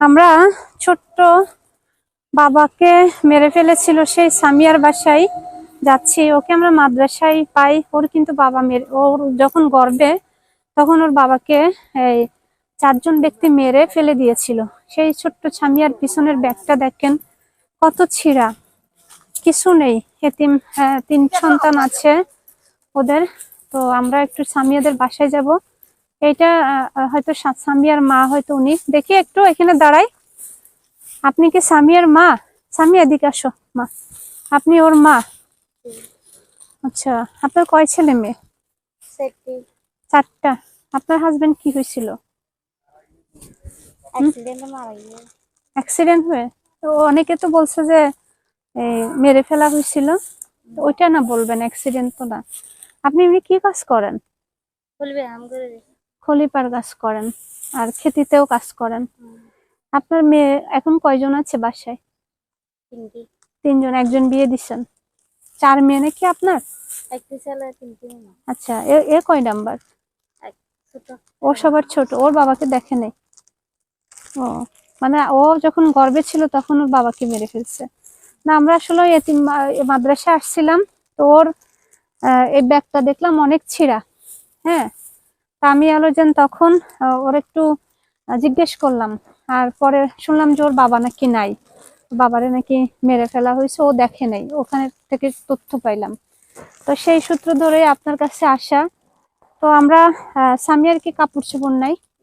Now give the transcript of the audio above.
আমরা ছোট্ট বাবাকে মেরে ফেলেছিল সেই সামিয়ার বাসায় যাচ্ছি। ওকে আমরা মাদ্রাসায় পাই। ওর কিন্তু বাবা মেরে, ওর যখন গর্ভে তখন ওর বাবাকে এই 4জন ব্যক্তি মেরে ফেলে দিয়েছিল। সেই ছোট্ট সামিয়ার পিছনের ব্যাগটা দেখেন, কত ছিঁড়া, কিছু নেই। এতিম, হ্যাঁ, 3 সন্তান আছে ওদের। তো আমরা একটু সামিয়াদের বাসায় যাব। এইটা হয়তো সামিয়ার মা, হয়তো উনি। দেখি একটু এখানে দাঁড়াই। আপনি কি সামিয়ার মা? সামিয়া, এদিকে আসো মা। আপনি ওর মা? আচ্ছা, আপনার কয় ছেলে মেয়ে? 4টা। আপনার হাজবেন্ড কি হয়েছিল? অ্যাক্সিডেন্ট হয়ে? তো অনেকে তো বলছে যে মেরে ফেলা হয়েছিল। তো ওইটা না বলবেন, অ্যাক্সিডেন্ট তো না। আপনি এমনি কি কাজ করেন? খলিপার কাজ করেন, আর খেতিতেও কাজ করেন। আপনার মেয়ে এখন কয়জন আছে বাসায়? 3জন। একজন বিয়ে দিচ্ছেন? 4 মেয়ে নাকি আপনার? আচ্ছা, এ কয় নাম্বার? ও সবার ছোট? ওর বাবাকে দেখে নাই? ও, মানে ও যখন গর্ভে ছিল তখন ওর বাবাকে মেরে ফেলছে। না, আমরা আসলে এতিম মাদ্রাসায় আসছিলাম। তো ওর এই ব্যাগটা দেখলাম অনেক ছিঁড়া। হ্যাঁ, তা আমি আলোচন তখন ওর একটু জিজ্ঞেস করলাম। আর পরে শুনলাম যে ওর বাবা নাকি নাই, বাবারে নাকি মেরে ফেলা হয়েছে, ও দেখে নাই। ওখানে থেকে তথ্য পাইলাম। তো সেই সূত্র ধরে আপনার কাছে আসা। তো আমরা সামিয়ার কি কাপড় চোপড় নাই?